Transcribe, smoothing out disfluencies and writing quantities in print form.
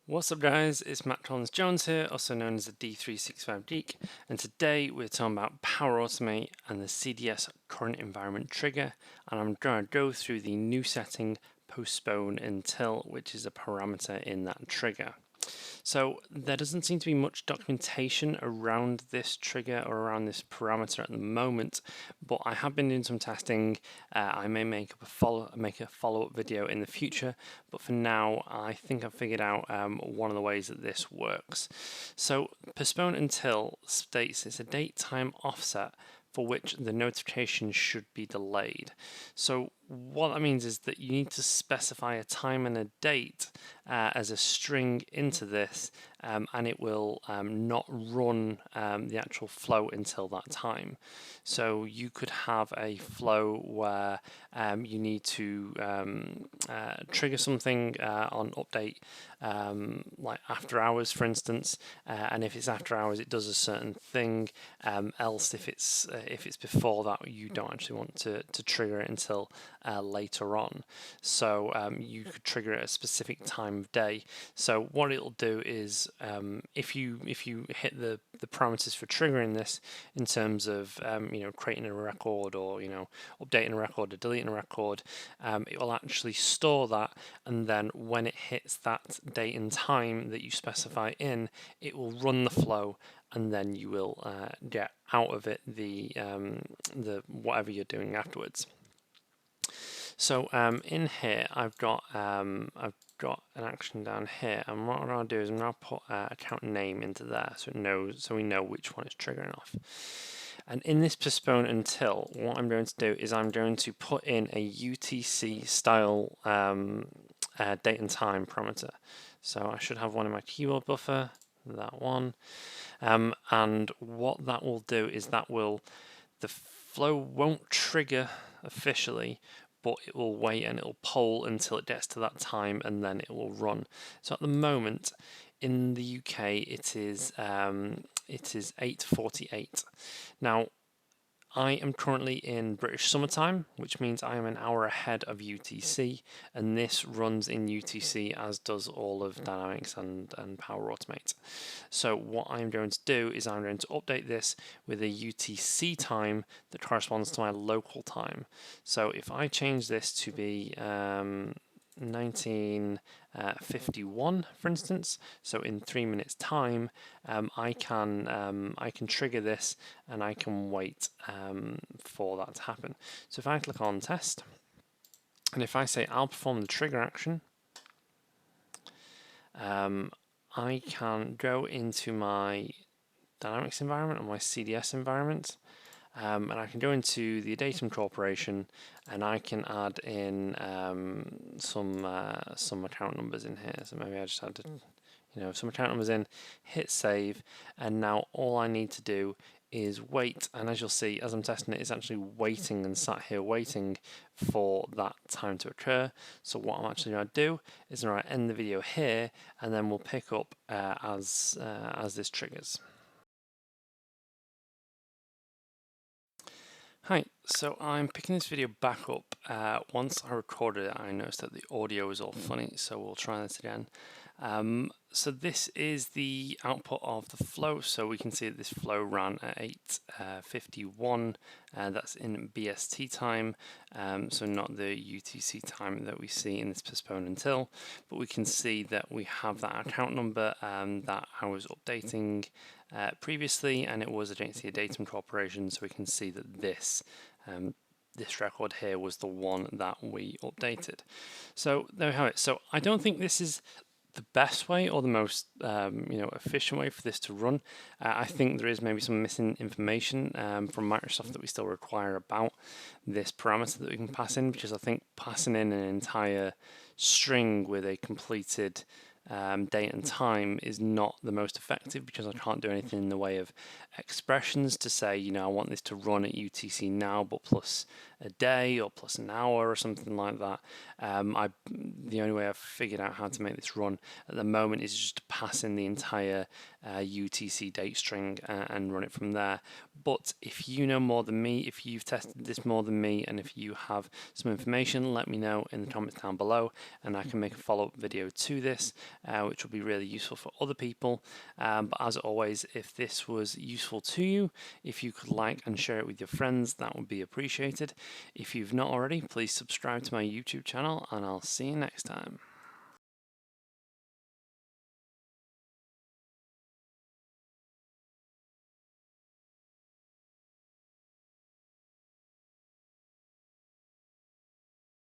What's up guys, it's Matt Collins Jones here, also known as the D365 Geek, and today we're talking about Power Automate and the CDS current environment trigger, and I'm going to go through the new setting Postpone Until, which is a parameter in that trigger. So there doesn't seem to be much documentation around this trigger or around this parameter at the moment, but I have been doing some testing. I may make a follow-up video in the future, but for now I think I've figured out one of the ways that this works. So Postpone Until states it's a date time offset for which the notification should be delayed. So what that means is that you need to specify a time and a date as a string into this, and it will not run the actual flow until that time. So you could have a flow where you need to trigger something on update, like after hours, for instance, and if it's after hours, it does a certain thing. Else, if it's before that, you don't actually want to trigger it until later on. So you could trigger it at a specific time of day. So what it'll do is if you hit the parameters for triggering this in terms of creating a record, or updating a record or deleting a record, it will actually store that, and then when it hits that date and time that you specify in, it will run the flow, and then you will get out of it the whatever you're doing afterwards. So in here I've got an action down here, and what I'm going to do is I'm going to put account name into there so we know which one is triggering off. And in this postpone until, what I'm going to do is I'm going to put in a UTC style date and time parameter. So I should have one in my keyboard buffer, that one, and what that will do is the flow won't trigger officially, but it will wait and it will poll until it gets to that time, and then it will run. So at the moment in the UK it is 8:48. Now I am currently in British summertime, which means I am an hour ahead of UTC, and this runs in UTC, as does all of Dynamics and Power Automate. So what I'm going to do is I'm going to update this with a UTC time that corresponds to my local time. So if I change this to be 1951, for instance, so in 3 minutes time, I can trigger this, and I can wait for that to happen. So if I click on test, and if I say I'll perform the trigger action, I can go into my Dynamics environment or my CDS environment, and I can go into the data incorporation, and I can add in some account numbers in here. So maybe I just added some account numbers in, hit save, and now all I need to do is wait. And as you'll see, as I'm testing it, it's actually waiting and sat here waiting for that time to occur. So what I'm actually going to do is I'm going to end the video here, and then we'll pick up as this triggers. Hi, so I'm picking this video back up. Once I recorded it, I noticed that the audio was all funny, so we'll try this again. So this is the output of the flow. So we can see that this flow ran at 8:51, that's in BST time, so not the UTC time that we see in this postpone until, but we can see that we have that account number that I was updating previously, and it was against the data incorporation, so we can see that this record here was the one that we updated. So there we have it. So I don't think this is the best way or the most efficient way for this to run. I think there is maybe some missing information from Microsoft that we still require about this parameter that we can pass in, because I think passing in an entire string with a completed date and time is not the most effective, because I can't do anything in the way of expressions to say, I want this to run at UTC now, but plus a day or plus an hour or something like that. The only way I've figured out how to make this run at the moment is just to pass in the entire UTC date string and run it from there. But if you know more than me, if you've tested this more than me, and if you have some information, let me know in the comments down below, and I can make a follow-up video to this, which will be really useful for other people. But as always, if this was useful to you, if you could like and share it with your friends, that would be appreciated. If you've not already, please subscribe to my YouTube channel, and I'll see you next time.